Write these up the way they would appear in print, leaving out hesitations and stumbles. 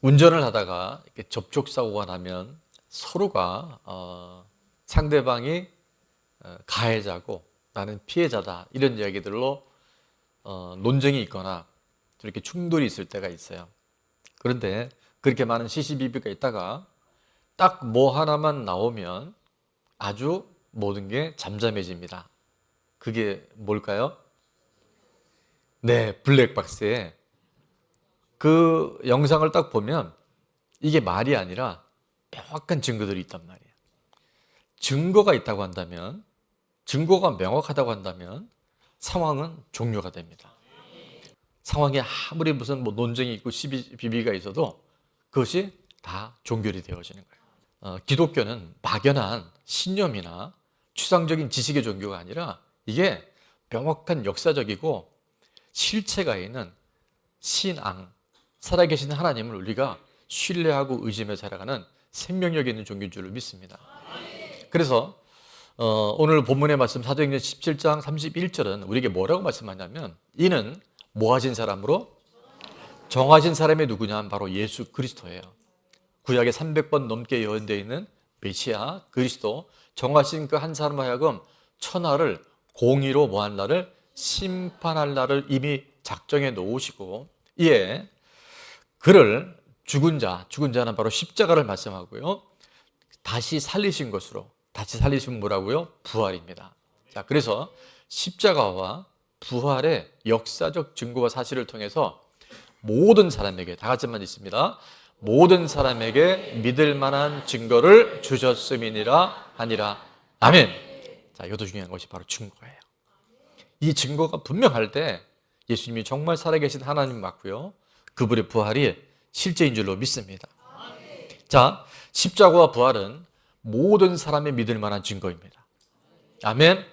운전을 하다가 이렇게 접촉사고가 나면 서로가 상대방이 가해자고 나는 피해자다 이런 이야기들로 논쟁이 있거나 이렇게 충돌이 있을 때가 있어요. 그런데 그렇게 많은 시시비비가 있다가 딱 뭐 하나만 나오면 아주 모든 게 잠잠해집니다. 그게 뭘까요? 네, 블랙박스에 그 영상을 딱 보면 이게 말이 아니라 명확한 증거들이 있단 말이에요. 증거가 있다고 한다면, 증거가 명확하다고 한다면 상황은 종료가 됩니다. 상황에 아무리 무슨 논쟁이 있고 시비비가 있어도 그것이 다 종결이 되어지는 거예요. 기독교는 막연한 신념이나 추상적인 지식의 종교가 아니라 이게 명확한 역사적이고 실체가 있는 신앙, 살아계신 하나님을 우리가 신뢰하고 의지하며 살아가는 생명력 있는 종교인 줄을 믿습니다. 그래서 오늘 본문의 말씀 사도행전 17장 31절은 우리에게 뭐라고 말씀하냐면 이는 뭐하신 사람으로? 정하신 사람이 누구냐 하면 바로 예수 그리스도예요. 구약에 300번 넘게 예언되어 있는 메시아 그리스도, 정하신 그 한 사람을 하여금 천하를 공의로 뭐한 날을 심판할 날을 이미 작정해 놓으시고 이에 그를 죽은 자는 바로 십자가를 말씀하고요. 다시 살리신 것으로, 다시 살리신 뭐라고요? 부활입니다. 자, 그래서 십자가와 부활의 역사적 증거와 사실을 통해서 모든 사람에게, 다 같이만 있습니다. 모든 사람에게 믿을 만한 증거를 주셨음이니라 하니라. 아멘. 자, 이것도 중요한 것이 바로 증거예요. 이 증거가 분명할 때 예수님이 정말 살아계신 하나님 맞고요. 그분의 부활이 실제인 줄로 믿습니다. 자, 십자가와 부활은 모든 사람이 믿을 만한 증거입니다. 아멘.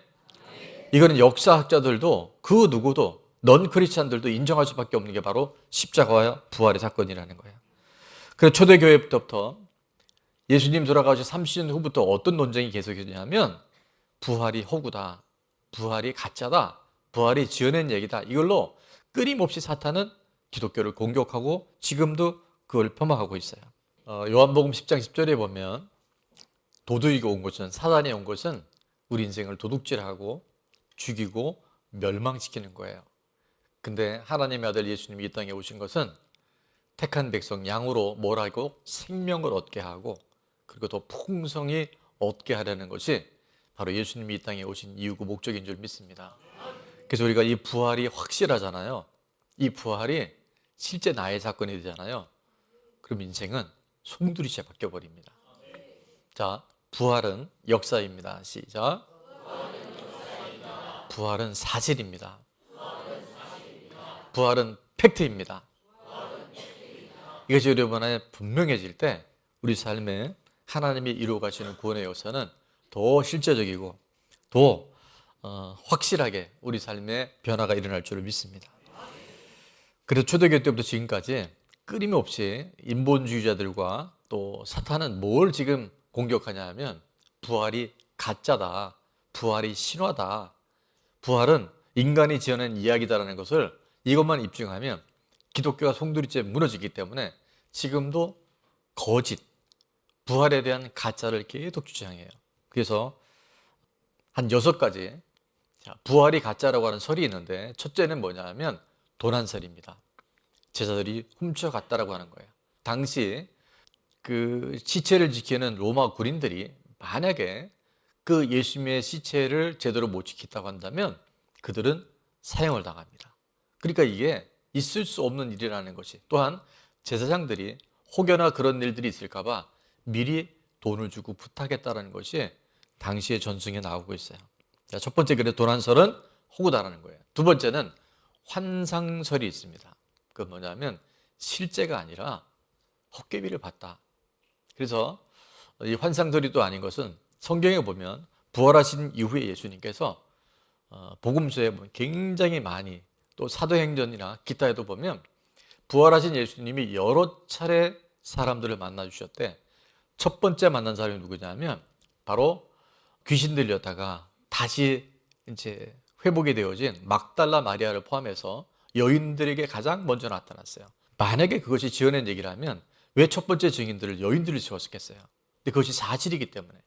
이거는 역사학자들도 그 누구도 넌 크리스찬들도 인정할 수밖에 없는 게 바로 십자가와 부활의 사건이라는 거예요. 그래서 초대교회 때부터 예수님 돌아가신 30년 후부터 어떤 논쟁이 계속했냐면 부활이 허구다, 부활이 가짜다, 부활이 지어낸 얘기다. 이걸로 끊임없이 사탄은 기독교를 공격하고 지금도 그걸 폄하하고 있어요. 요한복음 10장 10절에 보면 도둑이 온 것은, 사단이 온 것은 우리 인생을 도둑질하고 죽이고 멸망시키는 거예요. 근데 하나님의 아들 예수님이 이 땅에 오신 것은 택한 백성 양으로 뭐라고 생명을 얻게 하고 그리고 더 풍성히 얻게 하려는 것이 바로 예수님이 이 땅에 오신 이유고 목적인 줄 믿습니다. 그래서 우리가 이 부활이 확실하잖아요. 이 부활이 실제 나의 사건이 되잖아요. 그럼 인생은 송두리째 바뀌어버립니다. 자, 부활은 역사입니다. 시작. 부활은 사실입니다. 부활은 팩트입니다. 이것이 여러분에 분명해질 때 우리 삶에 하나님이 이루어 가시는 구원의 역사는 더 실제적이고 더 확실하게 우리 삶에 변화가 일어날 줄을 믿습니다. 그래서 초대교회 때부터 지금까지 끊임없이 인본주의자들과 또 사탄은 뭘 지금 공격하냐 하면 부활이 가짜다, 부활이 신화다, 부활은 인간이 지어낸 이야기다라는 것을 이것만 입증하면 기독교가 송두리째 무너지기 때문에 지금도 거짓, 부활에 대한 가짜를 계속 주장해요. 그래서 한 6가지 부활이 가짜라고 하는 설이 있는데 첫째는 뭐냐 하면 도난설입니다. 제자들이 훔쳐갔다라고 하는 거예요. 당시 그 시체를 지키는 로마 군인들이 만약에 그 예수님의 시체를 제대로 못 지켰다고 한다면 그들은 사형을 당합니다. 그러니까 이게 있을 수 없는 일이라는 것이, 또한 제사장들이 혹여나 그런 일들이 있을까 봐 미리 돈을 주고 부탁했다는 것이 당시의 전승에 나오고 있어요. 자, 첫 번째 그래 도난설은 호구다라는 거예요. 두 번째는 환상설이 있습니다. 그건 뭐냐면 실제가 아니라 헛개비를 봤다. 그래서 이 환상설이 또 아닌 것은 성경에 보면 부활하신 이후에 예수님께서 복음서에 보면 굉장히 많이, 또 사도행전이나 기타에도 보면 부활하신 예수님이 여러 차례 사람들을 만나 주셨대. 첫 번째 만난 사람이 누구냐면 바로 귀신 들렸다가 다시 이제 회복이 되어진 막달라 마리아를 포함해서 여인들에게 가장 먼저 나타났어요. 만약에 그것이 지어낸 얘기라면 왜 첫 번째 증인들을 여인들을 세웠겠어요? 근데 그것이 사실이기 때문에.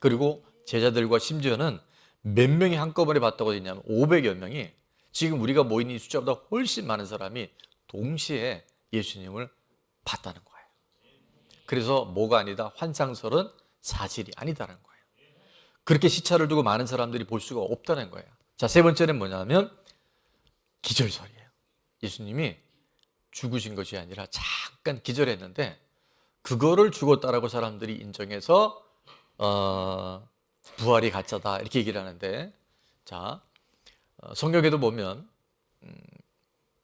그리고 제자들과 심지어는 몇 명이 한꺼번에 봤다고 했냐면 500여 명이, 지금 우리가 모인 이 숫자보다 훨씬 많은 사람이 동시에 예수님을 봤다는 거예요. 그래서 뭐가 아니다, 환상설은 사실이 아니다라는 거예요. 그렇게 시차를 두고 많은 사람들이 볼 수가 없다는 거예요. 자, 세 번째는 뭐냐면 기절설이에요. 예수님이 죽으신 것이 아니라 잠깐 기절했는데 그거를 죽었다라고 사람들이 인정해서 부활이 가짜다 이렇게 얘기를 하는데, 자, 성경에도 보면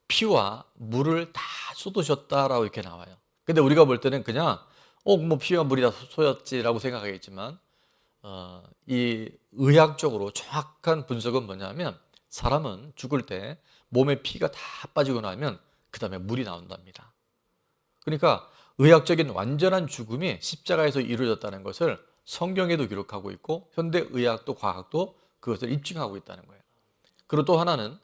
피와 물을 다 쏟으셨다라고 이렇게 나와요. 근데 우리가 볼 때는 그냥 뭐 피와 물이 다 쏟았지라고 생각하겠지만, 이 의학적으로 정확한 분석은 뭐냐면 사람은 죽을 때 몸에 피가 다 빠지고 나면 그 다음에 물이 나온답니다. 그러니까 의학적인 완전한 죽음이 십자가에서 이루어졌다는 것을 성경에도 기록하고 있고 현대의학도 과학도 그것을 입증하고 있다는 거예요. 그리고 또 하나는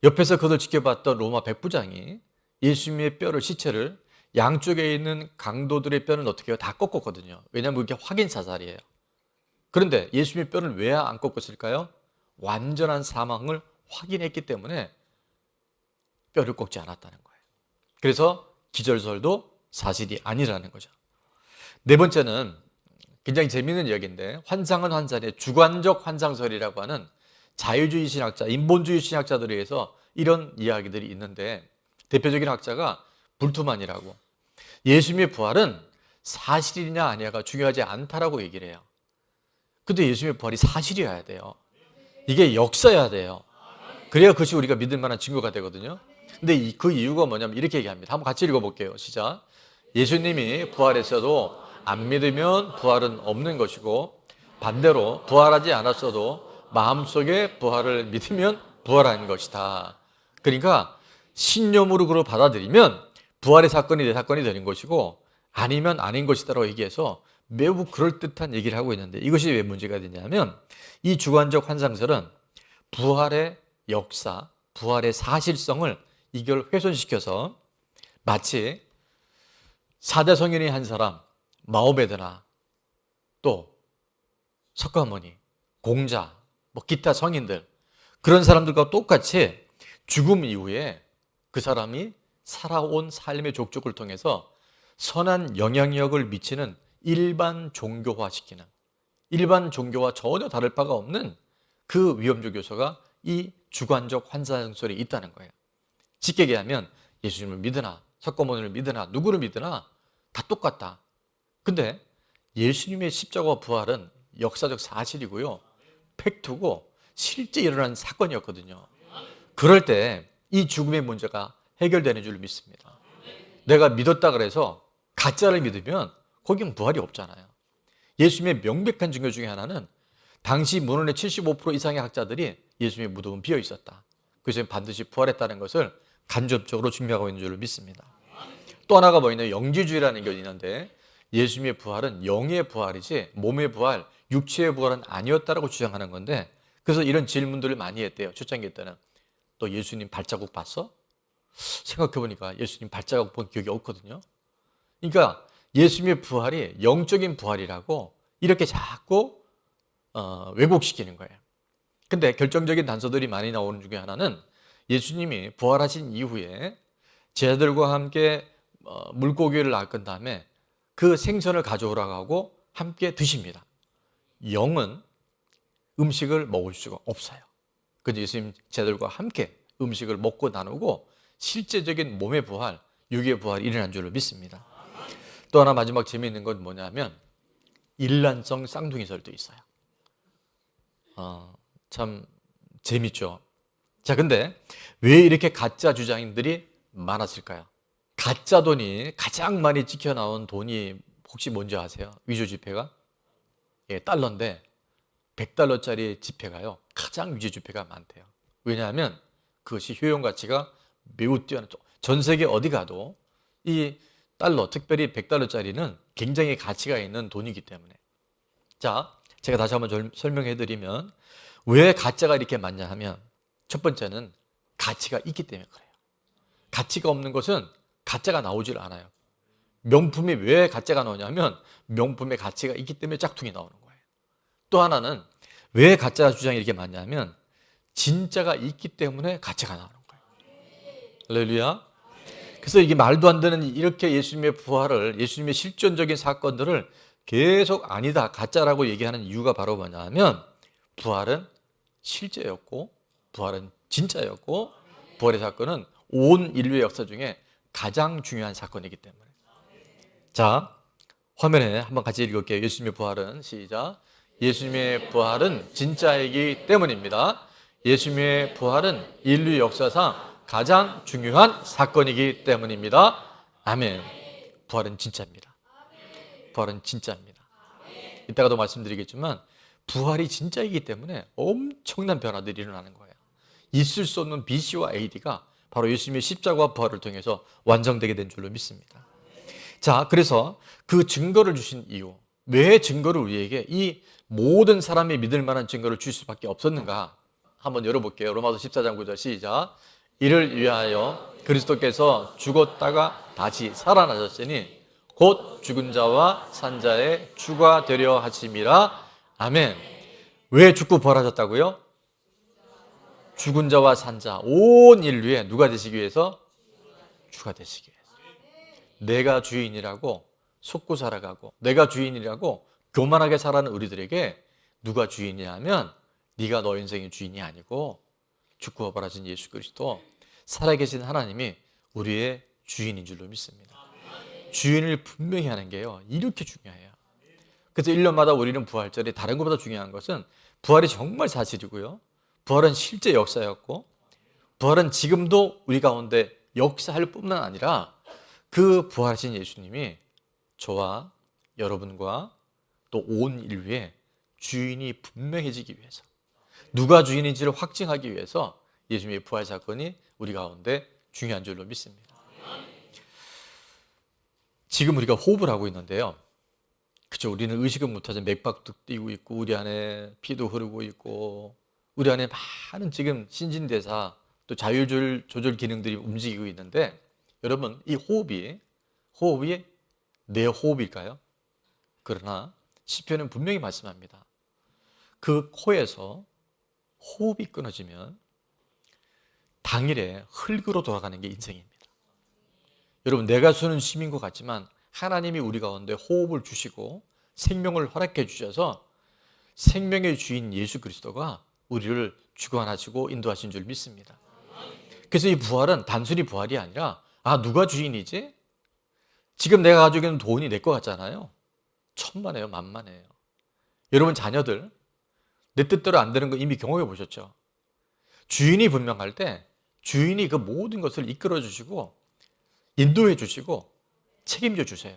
옆에서 그것을 지켜봤던 로마 백부장이 예수님의 뼈를, 시체를 양쪽에 있는 강도들의 뼈는 어떻게 해요? 다 꺾었거든요. 왜냐하면 그게 확인 사살이에요. 그런데 예수님의 뼈를 왜 안 꺾었을까요? 완전한 사망을 확인했기 때문에 뼈를 꺾지 않았다는 거예요. 그래서 기절설도 사실이 아니라는 거죠. 네 번째는 굉장히 재미있는 이야기인데, 환상은 환상의 주관적 환상설이라고 하는 자유주의 신학자, 인본주의 신학자들에 의해서 이런 이야기들이 있는데, 대표적인 학자가 불트만이라고, 예수님의 부활은 사실이냐 아니냐가 중요하지 않다라고 얘기를 해요. 근데 예수님의 부활이 사실이어야 돼요. 이게 역사여야 돼요. 그래야 그것이 우리가 믿을 만한 증거가 되거든요. 근데 그 이유가 뭐냐면 이렇게 얘기합니다. 한번 같이 읽어볼게요. 시작. 예수님이 부활했어도 안 믿으면 부활은 없는 것이고, 반대로 부활하지 않았어도 마음속에 부활을 믿으면 부활한 것이다. 그러니까 신념으로 그걸 받아들이면 부활의 사건이 내 사건이 되는 것이고, 아니면 아닌 것이다라고 얘기해서 매우 그럴듯한 얘기를 하고 있는데, 이것이 왜 문제가 되냐면 이 주관적 환상설은 부활의 역사, 부활의 사실성을 이걸 훼손시켜서 마치 4대 성인의 한 사람, 마오메드나 또 석가모니, 공자, 뭐 기타 성인들, 그런 사람들과 똑같이 죽음 이후에 그 사람이 살아온 삶의 족적을 통해서 선한 영향력을 미치는 일반 종교화시키는, 일반 종교와 전혀 다를 바가 없는 그 위험적 요소가 이 주관적 환상설에 있다는 거예요. 쉽게 얘기하면 예수님을 믿으나 석가모니를 믿으나 누구를 믿으나 다 똑같다. 근데 예수님의 십자가와 부활은 역사적 사실이고요, 팩트고 실제 일어난 사건이었거든요. 그럴 때 이 죽음의 문제가 해결되는 줄 믿습니다. 내가 믿었다 그래서 가짜를 믿으면 거기는 부활이 없잖아요. 예수님의 명백한 증거 중에 하나는 당시 문헌의 75% 이상의 학자들이 예수님의 무덤은 비어 있었다. 그래서 반드시 부활했다는 것을 간접적으로 증명하고 있는 줄 믿습니다. 또 하나가 뭐냐면 영지주의라는 게 있는데, 예수님의 부활은 영의 부활이지 몸의 부활, 육체의 부활은 아니었다라고 주장하는 건데, 그래서 이런 질문들을 많이 했대요. 초창기 때는. 너 예수님 발자국 봤어? 생각해보니까 예수님 발자국 본 기억이 없거든요. 그러니까 예수님의 부활이 영적인 부활이라고 이렇게 자꾸 왜곡시키는 거예요. 근데 결정적인 단서들이 많이 나오는 중에 하나는 예수님이 부활하신 이후에 제자들과 함께 물고기를 낚은 다음에 그 생선을 가져오라고 하고 함께 드십니다. 영은 음식을 먹을 수가 없어요. 그래서 예수님 제자들과 함께 음식을 먹고 나누고 실제적인 몸의 부활, 육의 부활이 일어난 줄로 믿습니다. 또 하나 마지막 재미있는 건 뭐냐면 일란성 쌍둥이설도 있어요. 참 재밌죠. 자, 근데 왜 이렇게 가짜 주장인들이 많았을까요? 가짜 돈이 가장 많이 찍혀 나온 돈이 혹시 뭔지 아세요? 위조 지폐가? 예, 달러인데 100달러짜리 지폐가요, 가장 위조 지폐가 많대요. 왜냐하면 그것이 효용 가치가 매우 뛰어난, 전 세계 어디 가도 이 달러, 특별히 100달러짜리는 굉장히 가치가 있는 돈이기 때문에. 자, 제가 다시 한번 설명해 드리면 왜 가짜가 이렇게 많냐 하면, 첫 번째는 가치가 있기 때문에 그래요. 가치가 없는 것은 가짜가 나오질 않아요. 명품이 왜 가짜가 나오냐면 명품의 가치가 있기 때문에 짝퉁이 나오는 거예요. 또 하나는 왜 가짜 주장이 이렇게 많냐면 진짜가 있기 때문에 가짜가 나오는 거예요. 할렐루야. 그래서 이게 말도 안 되는 이렇게 예수님의 부활을, 예수님의 실존적인 사건들을 계속 아니다, 가짜라고 얘기하는 이유가 바로 뭐냐면 부활은 실제였고 부활은 진짜였고 부활의 사건은 온 인류의 역사 중에 가장 중요한 사건이기 때문에. 자, 화면에 한번 같이 읽을게요. 예수님의 부활은, 시작. 예수님의 부활은 진짜이기 때문입니다. 예수님의 부활은 인류 역사상 가장 중요한 사건이기 때문입니다. 아멘. 부활은 진짜입니다. 부활은 진짜입니다. 이따가도 말씀드리겠지만 부활이 진짜이기 때문에 엄청난 변화들이 일어나는 거예요. 있을 수 없는 BC와 AD가 바로 예수님의 십자가와 부활을 통해서 완성되게 된 줄로 믿습니다. 자, 그래서 그 증거를 주신 이유, 왜 증거를 우리에게 이 모든 사람이 믿을 만한 증거를 줄 수밖에 없었는가? 한번 열어볼게요. 로마서 14장 9절 시작. 이를 위하여 그리스도께서 죽었다가 다시 살아나셨으니 곧 죽은 자와 산 자의 주가 되려 하심이라. 아멘. 왜 죽고 부활하셨다고요? 죽은 자와 산 자, 온 인류에 누가 되시기 위해서? 주가 되시기 위해서. 내가 주인이라고 속고 살아가고 내가 주인이라고 교만하게 살아가는 우리들에게 누가 주인이냐 하면 네가 너 인생의 주인이 아니고 죽고 부활하신 예수 그리스도, 살아계신 하나님이 우리의 주인인 줄로 믿습니다. 주인을 분명히 하는 게요, 이렇게 중요해요. 그래서 1년마다 우리는 부활절이 다른 것보다 중요한 것은 부활이 정말 사실이고요, 부활은 실제 역사였고 부활은 지금도 우리 가운데 역사할 뿐만 아니라 그 부활하신 예수님이 저와 여러분과 또 온 인류의 주인이 분명해지기 위해서, 누가 주인인지를 확증하기 위해서 예수님의 부활 사건이 우리 가운데 중요한 줄로 믿습니다. 지금 우리가 호흡을 하고 있는데요, 그죠? 우리는 의식은 못하지만 맥박도 뛰고 있고 우리 안에 피도 흐르고 있고 우리 안에 많은 지금 신진대사 또 자율조절 기능들이 움직이고 있는데, 여러분 이 호흡이 내 호흡일까요? 그러나 시편은 분명히 말씀합니다. 그 코에서 호흡이 끊어지면 당일에 흙으로 돌아가는 게 인생입니다. 여러분, 내가 수는 심인 것 같지만 하나님이 우리 가운데 호흡을 주시고 생명을 허락해 주셔서 생명의 주인 예수 그리스도가 우리를 주관하시고 인도하신 줄 믿습니다. 그래서 이 부활은 단순히 부활이 아니라 누가 주인이지? 지금 내가 가지고 있는 돈이 내 것 같잖아요. 천만에요, 만만해요. 여러분 자녀들 내 뜻대로 안 되는 거 이미 경험해 보셨죠? 주인이 분명할 때 주인이 그 모든 것을 이끌어 주시고 인도해 주시고 책임져 주세요.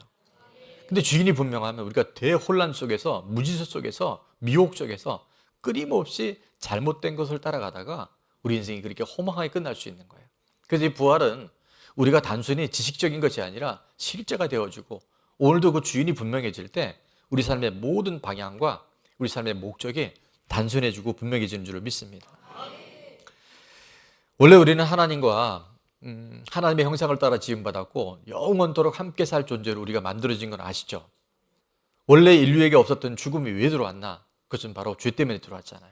근데 주인이 분명하면 우리가 대혼란 속에서, 무지서 속에서, 미혹 속에서 끊임없이 잘못된 것을 따라가다가 우리 인생이 그렇게 허망하게 끝날 수 있는 거예요. 그래서 이 부활은 우리가 단순히 지식적인 것이 아니라 실제가 되어주고 오늘도 그 주인이 분명해질 때 우리 삶의 모든 방향과 우리 삶의 목적이 단순해지고 분명해지는 줄을 믿습니다. 원래 우리는 하나님과 하나님의 형상을 따라 지음받았고 영원토록 함께 살 존재로 우리가 만들어진 건 아시죠? 원래 인류에게 없었던 죽음이 왜 들어왔나? 그것은 바로 죄 때문에 들어왔잖아요.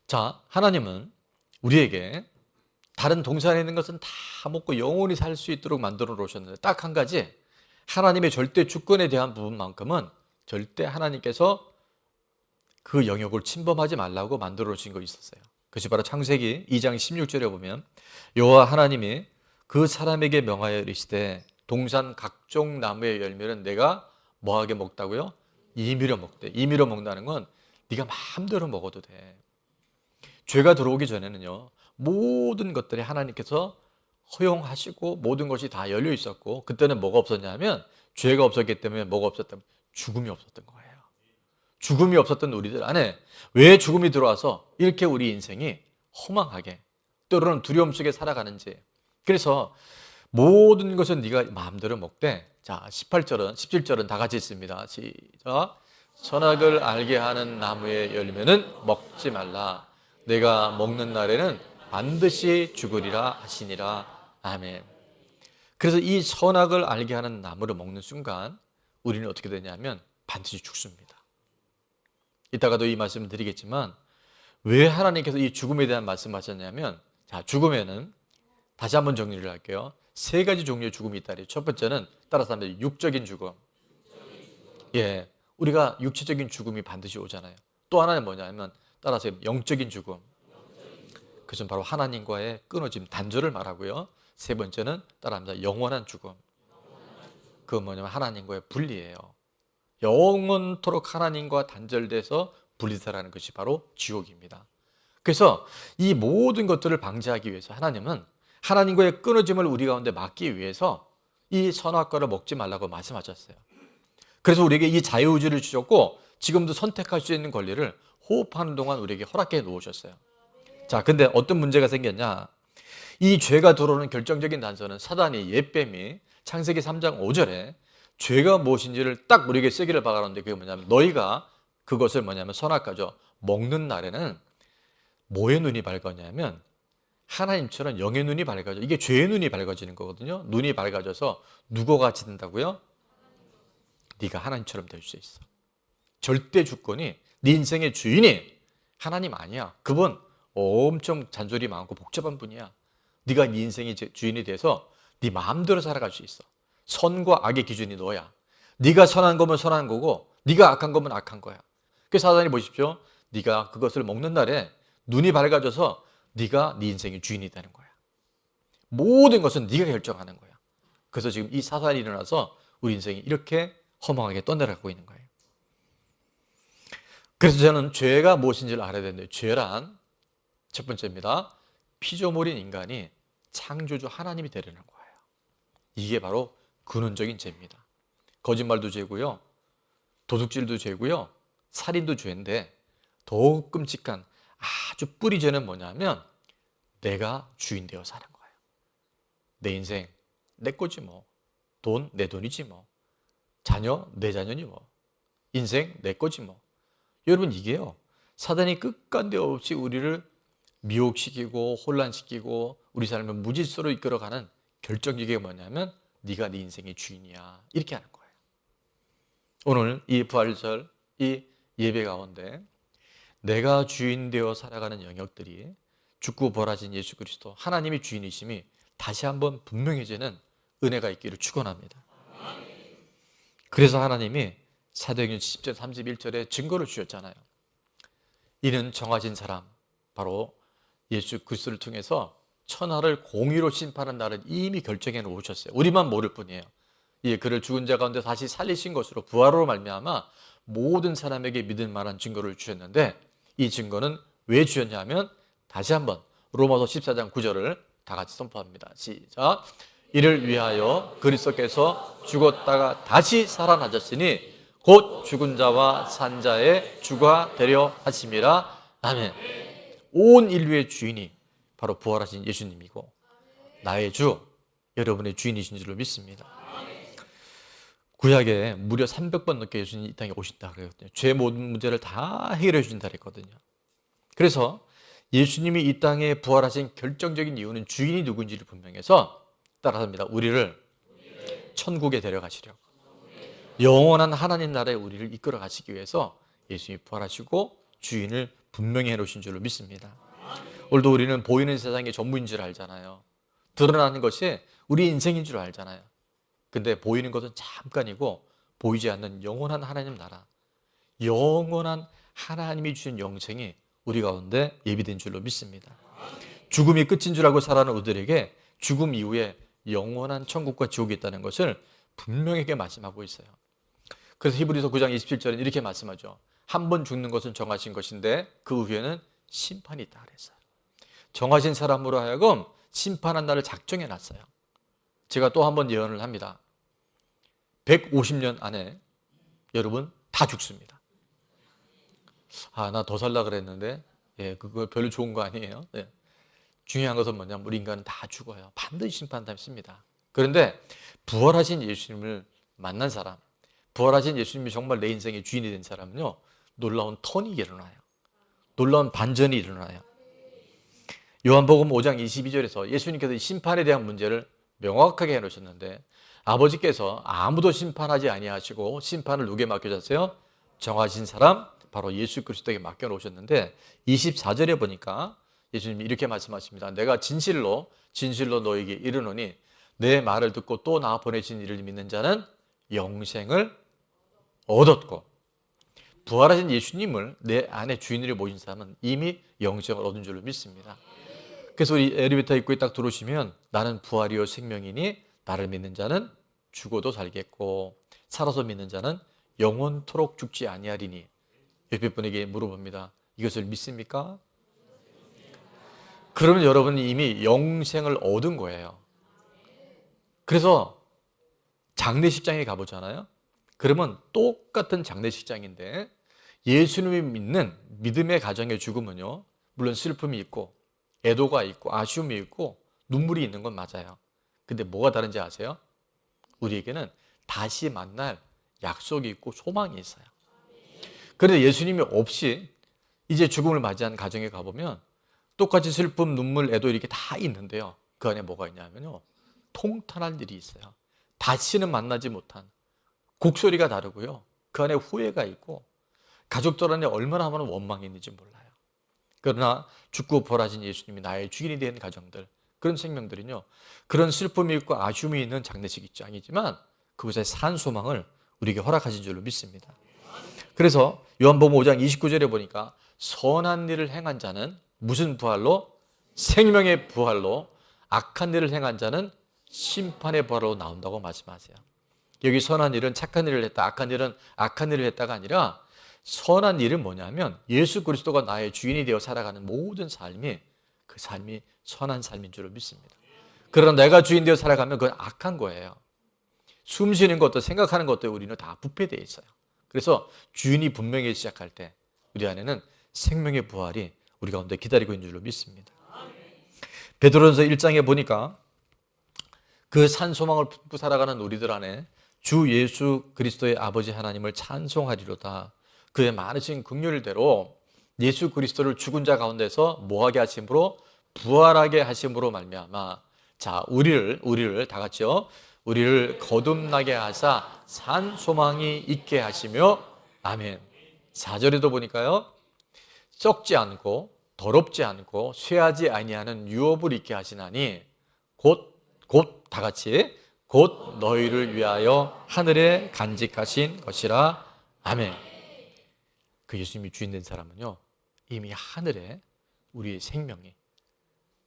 자, 하나님은 우리에게 다른 동산에 있는 것은 다 먹고 영원히 살 수 있도록 만들어 놓으셨는데 딱 한 가지, 하나님의 절대 주권에 대한 부분만큼은 절대 하나님께서 그 영역을 침범하지 말라고 만들어 놓으신 거 있었어요. 그것이 바로 창세기 2장 16절에 보면 여호와 하나님이 그 사람에게 명하여 이르시되 동산 각종 나무의 열매는 내가 뭐하게 먹다고요? 임의로 먹되. 임의로 먹는다는 건 네가 마음대로 먹어도 돼. 죄가 들어오기 전에는요, 모든 것들이 하나님께서 허용하시고 모든 것이 다 열려 있었고, 그때는 뭐가 없었냐면 죄가 없었기 때문에 뭐가 없었다면 죽음이 없었던 거예요. 죽음이 없었던 우리들 안에 왜 죽음이 들어와서 이렇게 우리 인생이 허망하게 때로는 두려움 속에 살아가는지. 그래서 모든 것은 네가 마음대로 먹되. 자, 18절은 17절은 다 같이 있습니다. 시작. 선악을 알게 하는 나무의 열매는 먹지 말라. 내가 먹는 날에는 반드시 죽으리라 하시니라. 아멘. 그래서 이 선악을 알게 하는 나무를 먹는 순간 우리는 어떻게 되냐면 반드시 죽습니다. 이따가도 이 말씀을 드리겠지만 왜 하나님께서 이 죽음에 대한 말씀하셨냐면, 자, 죽으면은 다시 한번 정리를 할게요. 세 가지 종류의 죽음이 있다. 첫 번째는 따라서 하면 육적인 죽음. 예, 우리가 육체적인 죽음이 반드시 오잖아요. 또 하나는 뭐냐면 따라서 영적인 죽음. 그것은 바로 하나님과의 끊어짐, 단절을 말하고요. 세 번째는 따라합니다. 영원한 죽음. 그건 뭐냐면 하나님과의 분리예요. 영원토록 하나님과 단절돼서 분리되라는 것이 바로 지옥입니다. 그래서 이 모든 것들을 방지하기 위해서 하나님은 하나님과의 끊어짐을 우리 가운데 막기 위해서 이 선악과를 먹지 말라고 말씀하셨어요. 그래서 우리에게 이 자유의지를 주셨고 지금도 선택할 수 있는 권리를 호흡하는 동안 우리에게 허락해 놓으셨어요. 자, 근데 어떤 문제가 생겼냐? 이 죄가 들어오는 결정적인 단서는 사단이, 옛뱀이 창세기 3장 5절에 죄가 무엇인지를 딱 우리에게 세기를 박아놓는데, 그게 뭐냐면 너희가 그것을 뭐냐면 선악과죠, 먹는 날에는 뭐의 눈이 밝았냐면 하나님처럼 영의 눈이 밝아져. 이게 죄의 눈이 밝아지는 거거든요. 눈이 밝아져서 누구가 같이 된다고요? 네가 하나님처럼 될 수 있어. 절대 주권이, 네 인생의 주인이 하나님 아니야. 그분 엄청 잔소리 많고 복잡한 분이야. 네가 네 인생의 주인이 돼서 네 마음대로 살아갈 수 있어. 선과 악의 기준이 너야. 네가 선한 거면 선한 거고 네가 악한 거면 악한 거야. 그래서 사단이 보십시오. 네가 그것을 먹는 날에 눈이 밝아져서 네가 네 인생의 주인이 되는 거야. 모든 것은 네가 결정하는 거야. 그래서 지금 이 사단이 일어나서 우리 인생이 이렇게 허망하게 떠내려가고 있는 거예요. 그래서 저는 죄가 무엇인지를 알아야 되는데, 죄란 첫 번째입니다. 피조물인 인간이 창조주 하나님이 되려는 거예요. 이게 바로 근원적인 죄입니다. 거짓말도 죄고요, 도둑질도 죄고요, 살인도 죄인데 더욱 끔찍한 아주 뿌리 죄는 뭐냐면 내가 주인 되어 사는 거예요. 내 인생 내 거지 뭐. 돈 내 돈이지 뭐. 자녀 내 자녀니 뭐. 인생 내 거지 뭐. 여러분, 이게요, 사단이 끝간데 없이 우리를 미혹시키고 혼란시키고 우리 삶을 무질서로 이끌어가는 결정적인 게 뭐냐면 네가 네 인생의 주인이야, 이렇게 하는 거예요. 오늘 이 부활절, 이 예배 가운데 내가 주인 되어 살아가는 영역들이 죽고 부활하신 예수 그리스도 하나님이 주인이심이 다시 한번 분명해지는 은혜가 있기를 축원합니다. 그래서 하나님이 사도행전 10절 31절에 증거를 주셨잖아요. 이는 정하신 사람, 바로 예수 그리스도를 통해서 천하를 공의로 심판하는 날을 이미 결정해 놓으셨어요. 우리만 모를 뿐이에요. 예, 그를 죽은 자 가운데 다시 살리신 것으로, 부활로 말미암아 모든 사람에게 믿을 만한 증거를 주셨는데, 이 증거는 왜 주셨냐면 다시 한번 로마서 14장 9절을 다 같이 선포합니다. 시작. 이를 위하여 그리스도께서 죽었다가 다시 살아나셨으니 곧 죽은 자와 산 자의 주가 되려 하심이라. 아멘. 온 인류의 주인이 바로 부활하신 예수님이고 나의 주, 여러분의 주인이신 줄로 믿습니다. 구약에 무려 300번 넘게 예수님이 이 땅에 오신다 그랬거든요. 죄 모든 문제를 다 해결해 주신다 그랬거든요. 그래서 예수님이 이 땅에 부활하신 결정적인 이유는 주인이 누군지를 분명해서 따라합니다. 우리를 천국에 데려가시려고, 영원한 하나님 나라에 우리를 이끌어 가시기 위해서 예수님이 부활하시고 주인을 분명히 해놓으신 줄로 믿습니다. 오늘도 우리는 보이는 세상의 전부인 줄 알잖아요. 드러나는 것이 우리 인생인 줄 알잖아요. 근데 보이는 것은 잠깐이고 보이지 않는 영원한 하나님 나라, 영원한 하나님이 주신 영생이 우리 가운데 예비된 줄로 믿습니다. 죽음이 끝인 줄 알고 살아가는 우리들에게 죽음 이후에 영원한 천국과 지옥이 있다는 것을 분명하게 말씀하고 있어요. 그래서 히브리서 9장 27절은 이렇게 말씀하죠. 한 번 죽는 것은 정하신 것인데 그 후에는 심판이 있다 그랬어요. 정하신 사람으로 하여금 심판한 날을 작정해 놨어요. 제가 또 한 번 예언을 합니다. 150년 안에 여러분 다 죽습니다. 나 더 살라 그랬는데, 예, 그거 별로 좋은 거 아니에요. 예. 중요한 것은 뭐냐면 우리 인간은 다 죽어요. 반드시 심판받습니다. 그런데 부활하신 예수님을 만난 사람, 부활하신 예수님이 정말 내 인생의 주인이 된 사람은요, 놀라운 턴이 일어나요. 놀라운 반전이 일어나요. 요한복음 5장 22절에서 예수님께서 심판에 대한 문제를 명확하게 해놓으셨는데 아버지께서 아무도 심판하지 아니하시고 심판을 누구에 맡겨졌어요? 정하신 사람 바로 예수 그리스도에게 맡겨놓으셨는데 24절에 보니까 예수님이 이렇게 말씀하십니다. 내가 진실로 너에게 이르노니 내 말을 듣고 또 나 보내신 이를 믿는 자는 영생을 얻었고 부활하신 예수님을 내 안에 주인으로 모신 사람은 이미 영생을 얻은 줄로 믿습니다. 그래서 우리 엘리베이터 입구에 딱 들어오시면 나는 부활이요 생명이니 나를 믿는 자는 죽어도 살겠고 살아서 믿는 자는 영원토록 죽지 아니하리니 옆에 분에게 물어봅니다. 이것을 믿습니까? 그러면 여러분이 이미 영생을 얻은 거예요. 그래서 장례식장에 가보잖아요. 그러면 똑같은 장례식장인데 예수님이 믿는 믿음의 가정의 죽음은요, 물론 슬픔이 있고 애도가 있고 아쉬움이 있고 눈물이 있는 건 맞아요. 근데 뭐가 다른지 아세요? 우리에게는 다시 만날 약속이 있고 소망이 있어요. 그런데 예수님이 없이 이제 죽음을 맞이한 가정에 가보면 똑같이 슬픔, 눈물, 애도 이렇게 다 있는데요. 그 안에 뭐가 있냐면요, 통탄할 일이 있어요. 다시는 만나지 못한 곡소리가 다르고요. 그 안에 후회가 있고 가족들 안에 얼마나 많은 원망이 있는지 몰라요. 그러나 죽고 부활하신 예수님이 나의 주인이 된 가정들, 그런 생명들은요, 그런 슬픔이 있고 아쉬움이 있는 장례식장이지만 그곳에 산 소망을 우리에게 허락하신 줄로 믿습니다. 그래서 요한복음 5장 29절에 보니까 선한 일을 행한 자는 무슨 부활로? 생명의 부활로, 악한 일을 행한 자는 심판의 부활로 나온다고 말씀하세요. 여기 선한 일은 착한 일을 했다, 악한 일은 악한 일을 했다가 아니라 선한 일은 뭐냐면 예수 그리스도가 나의 주인이 되어 살아가는 모든 삶이 그 삶이 선한 삶인 줄을 믿습니다. 그러나 내가 주인 되어 살아가면 그건 악한 거예요. 숨 쉬는 것도 생각하는 것도 우리는 다 부패되어 있어요. 그래서 주인이 분명히 시작할 때 우리 안에는 생명의 부활이 우리 가운데 기다리고 있는 줄로 믿습니다. 베드로전서 1장에 보니까 그 산 소망을 품고 살아가는 우리들 안에 주 예수 그리스도의 아버지 하나님을 찬송하리로다. 그의 많으신 긍휼대로 예수 그리스도를 죽은 자 가운데서 뭐하게 하심으로? 부활하게 하심으로 말미암아 자 우리를 다 같이요, 우리를 거듭나게 하사 산 소망이 있게 하시며 아멘. 4절에도 보니까요, 썩지 않고 더럽지 않고 쇠하지 아니하는 유업을 있게 하시나니 곧 다 같이 곧 너희를 위하여 하늘에 간직하신 것이라 아멘. 그 예수님이 주인 된 사람은요, 이미 하늘에 우리의 생명이,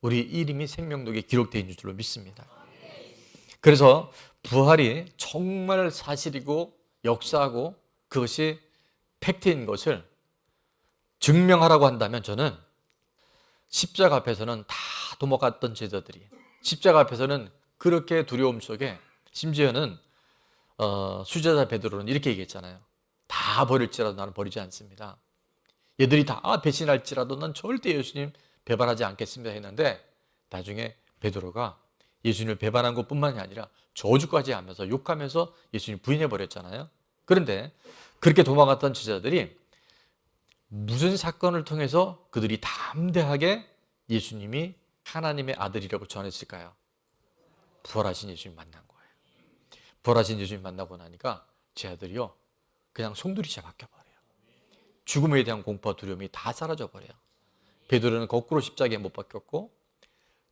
우리 이름이 생명록에 기록되어 있는 줄로 믿습니다. 그래서 부활이 정말 사실이고 역사하고 그것이 팩트인 것을 증명하라고 한다면 저는 십자가 앞에서는 다 도망갔던 제자들이 십자가 앞에서는 그렇게 두려움 속에 심지어는 수제자 베드로는 이렇게 얘기했잖아요. 다 버릴지라도 나는 버리지 않습니다. 얘들이 다 배신할지라도 난 절대 예수님 배반하지 않겠습니다 했는데 나중에 베드로가 예수님을 배반한 것뿐만이 아니라 저주까지 하면서 욕하면서 예수님 부인해 버렸잖아요. 그런데 그렇게 도망갔던 제자들이 무슨 사건을 통해서 그들이 담대하게 예수님이 하나님의 아들이라고 전했을까요? 부활하신 예수님 만난 거예요. 부활하신 예수님 만나고 나니까 제자들이요, 그냥 송두리째 바뀌어버려요. 죽음에 대한 공포와 두려움이 다 사라져버려요. 베드로는 거꾸로 십자가에 못 박혔고,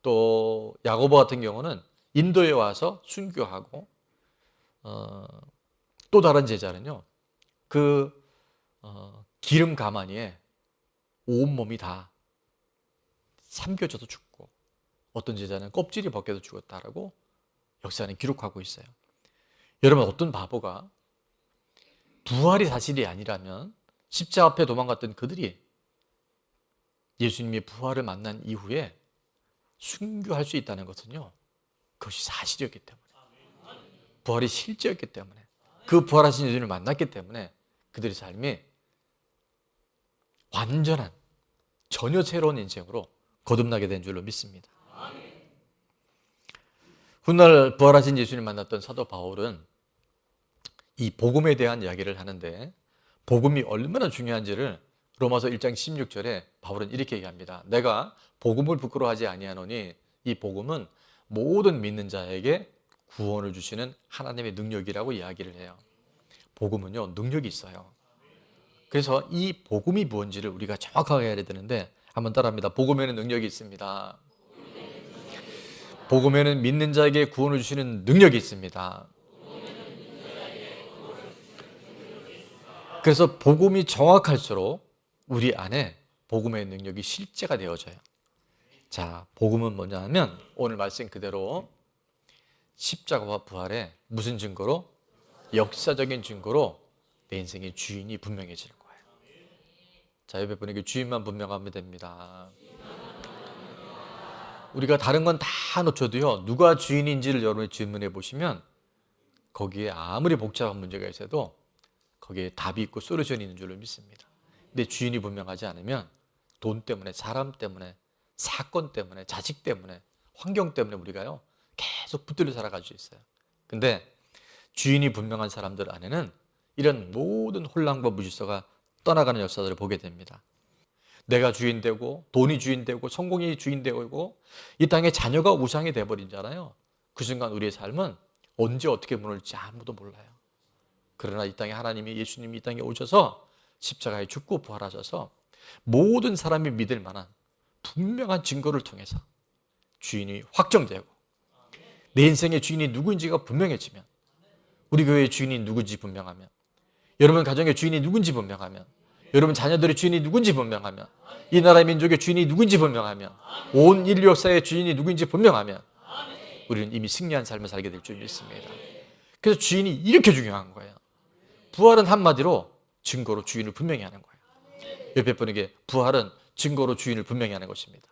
또 야고보 같은 경우는 인도에 와서 순교하고, 또 다른 제자는요, 기름 가마니에 온몸이 다 삼켜져도 죽고, 어떤 제자는 껍질이 벗겨도 죽었다라고 역사는 기록하고 있어요. 여러분, 어떤 바보가 부활이 사실이 아니라면 십자가 앞에 도망갔던 그들이 예수님의 부활을 만난 이후에 순교할 수 있다는 것은요, 그것이 사실이었기 때문에, 부활이 실제였기 때문에, 그 부활하신 예수님을 만났기 때문에 그들의 삶이 완전한 전혀 새로운 인생으로 거듭나게 된 줄로 믿습니다. 훗날 부활하신 예수님을 만났던 사도 바울은 이 복음에 대한 이야기를 하는데 복음이 얼마나 중요한지를 로마서 1장 16절에 바울은 이렇게 얘기합니다. 내가 복음을 부끄러워하지 아니하노니 이 복음은 모든 믿는 자에게 구원을 주시는 하나님의 능력이라고 이야기를 해요. 복음은요, 능력이 있어요. 그래서 이 복음이 뭔지를 우리가 정확하게 해야 되는데, 한번 따라합니다. 복음에는 능력이 있습니다. 복음에는 믿는 자에게 구원을 주시는 능력이 있습니다. 그래서 복음이 정확할수록 우리 안에 복음의 능력이 실제가 되어져요. 자, 복음은 뭐냐 하면 오늘 말씀 그대로 십자가와 부활의 무슨 증거로? 역사적인 증거로 내 인생의 주인이 분명해지는 거예요. 자, 옆에 분에게 주인만 분명하면 됩니다. 우리가 다른 건 다 놓쳐도요, 누가 주인인지를 여러분이 질문해 보시면 거기에 아무리 복잡한 문제가 있어도 거기에 답이 있고 솔루션이 있는 줄로 믿습니다. 근데 주인이 분명하지 않으면 돈 때문에, 사람 때문에, 사건 때문에, 자식 때문에, 환경 때문에 우리가요 계속 붙들려 살아갈 수 있어요. 근데 주인이 분명한 사람들 안에는 이런 모든 혼란과 무질서가 떠나가는 역사들을 보게 됩니다. 내가 주인 되고 돈이 주인 되고 성공이 주인 되고 이 땅에 자녀가 우상이 돼버리잖아요. 그 순간 우리의 삶은 언제 어떻게 무너질지 아무도 몰라요. 그러나 이 땅에 하나님이, 예수님이 이 땅에 오셔서 십자가에 죽고 부활하셔서 모든 사람이 믿을 만한 분명한 증거를 통해서 주인이 확정되고 내 인생의 주인이 누구인지가 분명해지면, 우리 교회의 주인이 누군지 분명하면, 여러분 가정의 주인이 누군지 분명하면, 여러분 자녀들의 주인이 누군지 분명하면, 이 나라의 민족의 주인이 누군지 분명하면, 온 인류 역사의 주인이 누구인지 분명하면 우리는 이미 승리한 삶을 살게 될 줄 믿습니다. 그래서 주인이 이렇게 중요한 거예요. 부활은 한마디로 증거로 주인을 분명히 하는 거예요. 옆에 분에게 부활은 증거로 주인을 분명히 하는 것입니다.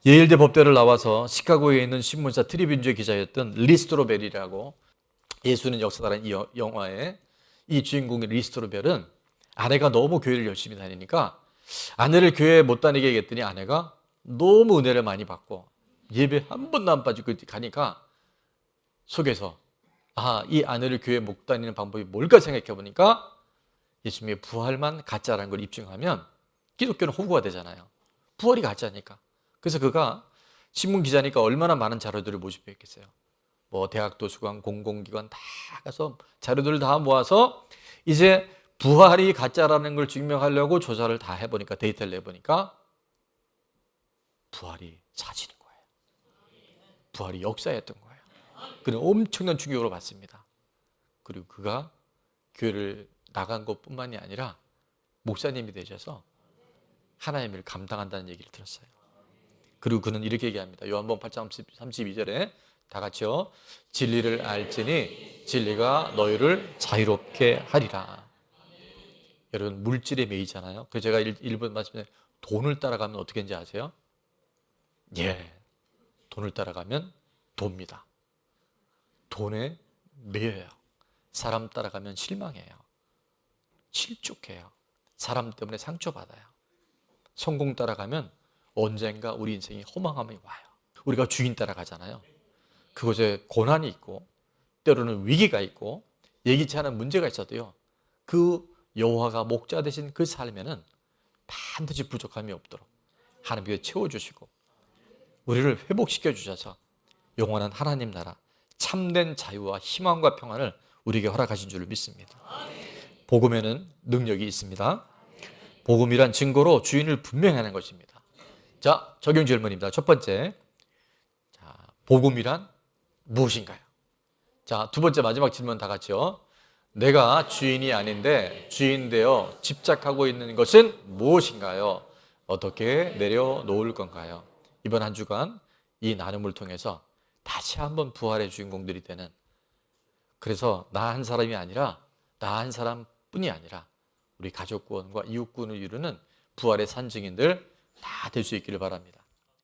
예일대 법대를 나와서 시카고에 있는 신문사 트리뷴주의 기자였던 리스토로벨이라고, 예수는 역사다라는 이 영화의 이 주인공인 리스토로벨은 아내가 너무 교회를 열심히 다니니까 아내를 교회에 못 다니게 했더니 아내가 너무 은혜를 많이 받고 예배 한 번도 안 빠지고 가니까 속에서 이 아내를 교회에 못 다니는 방법이 뭘까 생각해 보니까 예수님의 부활만 가짜라는 걸 입증하면 기독교는 호구가 되잖아요. 부활이 가짜니까. 그래서 그가 신문 기자니까 얼마나 많은 자료들을 모집했겠어요. 뭐 대학 도서관, 공공기관 다 가서 자료들을 다 모아서 이제 부활이 가짜라는 걸 증명하려고 조사를 다 해보니까, 데이터를 내보니까 부활이 사실인 거예요. 부활이 역사였던 거예요. 그는 엄청난 충격으로 받습니다. 그리고 그가 교회를 나간 것뿐만이 아니라 목사님이 되셔서 하나님을 감당한다는 얘기를 들었어요. 그리고 그는 이렇게 얘기합니다. 요한복음 8장 32절에 다 같이요. 진리를 알지니 진리가 너희를 자유롭게 하리라. 여러분 물질에 매이잖아요. 그래서 제가 일본 말씀에 돈을 따라가면 어떻게 되는지 아세요? 예, 돈을 따라가면 돕니다. 돈에 매여요. 사람 따라가면 실망해요. 실족해요. 사람 때문에 상처받아요. 성공 따라가면 언젠가 우리 인생에 허망함이 와요. 우리가 주인 따라가잖아요. 그곳에 고난이 있고 때로는 위기가 있고 예기치 않은 문제가 있어도요, 그 여호와가 목자 되신 그 삶에는 반드시 부족함이 없도록 하나님께서 채워주시고 우리를 회복시켜 주셔서 영원한 하나님 나라, 참된 자유와 희망과 평안을 우리에게 허락하신 줄 믿습니다. 복음에는 능력이 있습니다. 복음이란 증거로 주인을 분명하는 것입니다. 자, 적용 질문입니다. 첫 번째, 자, 복음이란 무엇인가요? 자, 두 번째 마지막 질문 다 같이요. 내가 주인이 아닌데 주인 되어 집착하고 있는 것은 무엇인가요? 어떻게 내려놓을 건가요? 이번 한 주간 이 나눔을 통해서 다시 한번 부활의 주인공들이 되는, 그래서 나 한 사람이 아니라 나 한 사람뿐이 아니라 우리 가족 구원과 이웃 구원을 이루는 부활의 산증인들 다 될 수 있기를 바랍니다.